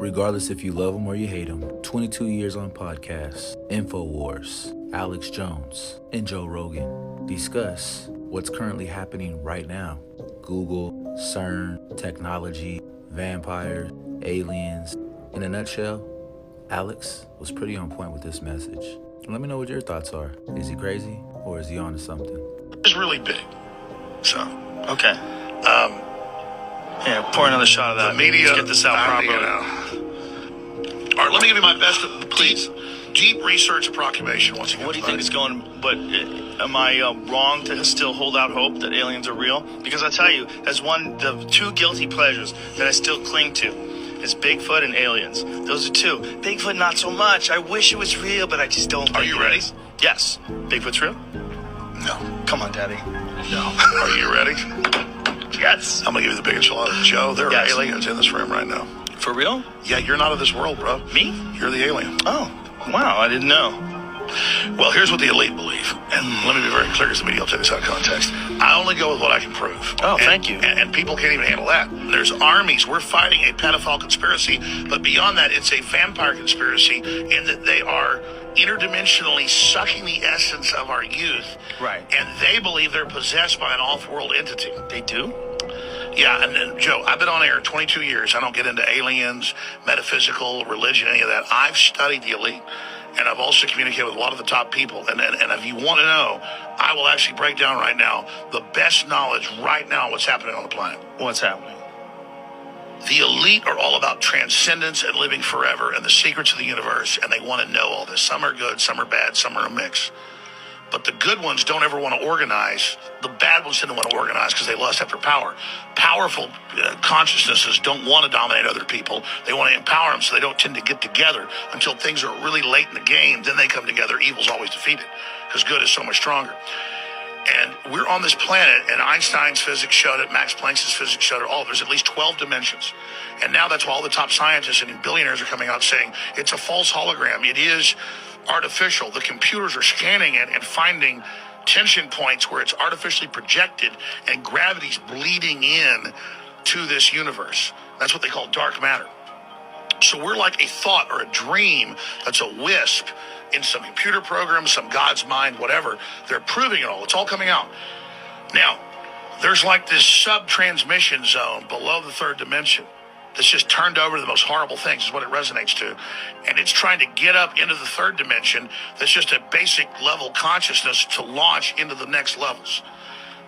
Regardless if you love them or you hate them, 22 years on podcasts, InfoWars, Alex Jones, and Joe Rogan discuss what's currently happening right now. Google, CERN, technology, vampires, aliens. In a nutshell, Alex was pretty on point with this message. Let me know what your thoughts are. Is he crazy or is he on to something? It's really big. So, okay. Pour another shot of that. The media, let's get this out properly. All right, let me give you my best, please. Deep research proclamation once again. What do you think is going? But am I wrong to still hold out hope that aliens are real? Because I tell you, as the two guilty pleasures that I still cling to is Bigfoot and aliens. Those are two. Bigfoot, not so much. I wish it was real, but I just don't think Are you ready? Yes. Bigfoot's real? No. Come on, Daddy. No. Are you ready? Yes. I'm going to give you the big enchilada. Joe, there are aliens in this room right now. For real? Yeah, you're not of this world, bro. Me? You're the alien. Oh, wow. I didn't know. Well, here's what the elite believe. And let me be very clear because the media will take this out of context. I only go with what I can prove. Oh, thank you. And people can't even handle that. There's armies. We're fighting a pedophile conspiracy. But beyond that, it's a vampire conspiracy in that they are interdimensionally sucking the essence of our youth. Right. And they believe they're possessed by an off-world entity. They do? Yeah, and then, Joe, I've been on air 22 years. I don't get into aliens, metaphysical, religion, any of that. I've studied the elite, and I've also communicated with a lot of the top people. And if you want to know, I will actually break down right now the best knowledge right now on what's happening on the planet. What's happening? The elite are all about transcendence and living forever and the secrets of the universe, and they want to know all this. Some are good, some are bad, some are a mix. But the good ones don't ever want to organize. The bad ones tend to want to organize because they lust after power. Powerful consciousnesses don't want to dominate other people. They want to empower them, so they don't tend to get together until things are really late in the game. Then they come together. Evil's always defeated because good is so much stronger. And we're on this planet, and Einstein's physics showed it, Max Planck's physics showed it, there's at least 12 dimensions. And now that's why all the top scientists and billionaires are coming out saying it's a false hologram. It is artificial. The computers are scanning it and finding tension points where it's artificially projected and gravity's bleeding in to this universe. That's what they call dark matter. So we're like a thought or a dream that's a wisp in some computer program, some God's mind, whatever. They're proving it all. It's all coming out. Now, there's like this sub-transmission zone below the third dimension that's just turned over to the most horrible things is what it resonates to. And it's trying to get up into the third dimension that's just a basic level consciousness to launch into the next levels.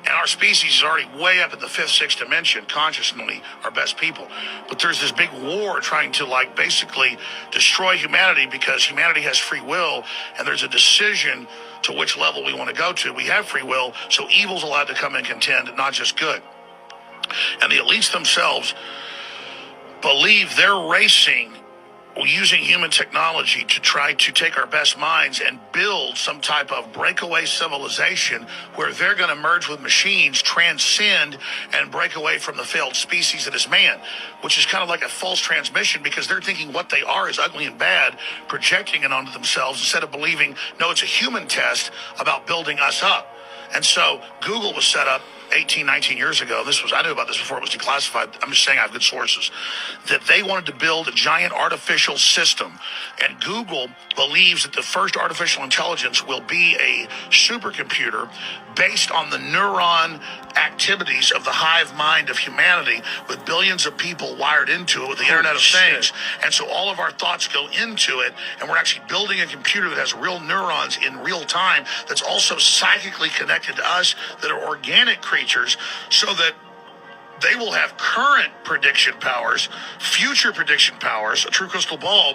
And our species is already way up in the fifth, sixth dimension, consciously, our best people. But there's this big war trying to basically destroy humanity because humanity has free will and there's a decision to which level we want to go to. We have free will, so evil's allowed to come and contend, not just good. And the elites themselves believe they're racing using human technology to try to take our best minds and build some type of breakaway civilization where they're going to merge with machines, transcend, and break away from the failed species that is man, which is kind of like a false transmission because they're thinking what they are is ugly and bad, projecting it onto themselves instead of believing, no, it's a human test about building us up. And so Google was set up 18, 19 years ago. I knew about this before it was declassified. I'm just saying I have good sources. That they wanted to build a giant artificial system. And Google believes that the first artificial intelligence will be a supercomputer based on the neuron activities of the hive mind of humanity with billions of people wired into it with the Internet of Things. And so all of our thoughts go into it, and we're actually building a computer that has real neurons in real time that's also psychically connected to us, that are organic creatures, so that they will have current prediction powers, future prediction powers, a true crystal ball.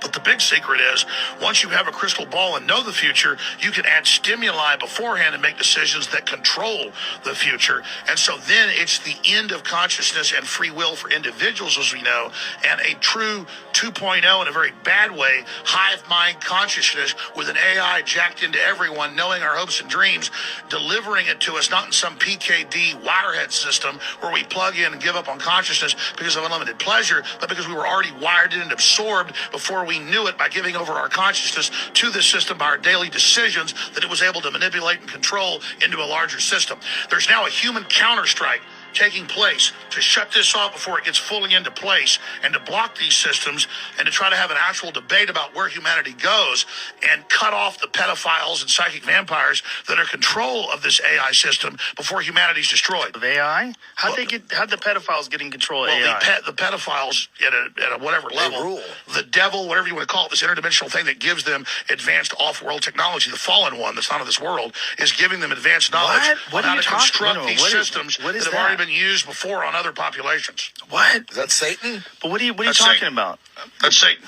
But the big secret is, once you have a crystal ball and know the future, you can add stimuli beforehand and make decisions that control the future. And so then it's the end of consciousness and free will for individuals, as we know, and a true 2.0 in a very bad way, hive mind consciousness with an AI jacked into everyone, knowing our hopes and dreams, delivering it to us, not in some PKD wirehead system where we plug in and give up on consciousness because of unlimited pleasure, but because we were already wired in and absorbed before we knew it by giving over our consciousness to this system by our daily decisions that it was able to manipulate and control into a larger system. There's now a human counter-strike taking place, to shut this off before it gets fully into place, and to block these systems, and to try to have an actual debate about where humanity goes, and cut off the pedophiles and psychic vampires that are in control of this AI system before humanity's destroyed. Of AI? How'd the pedophiles get in control of AI? The pedophiles at a whatever level, rule. the devil, whatever you want to call it, this interdimensional thing that gives them advanced off-world technology, the fallen one that's not of this world, is giving them advanced knowledge What on are how you to talking- construct no, these what is- systems what is that have already that? been used before on other populations. What? Is that Satan? But what are you That's talking Satan. about? That's Satan.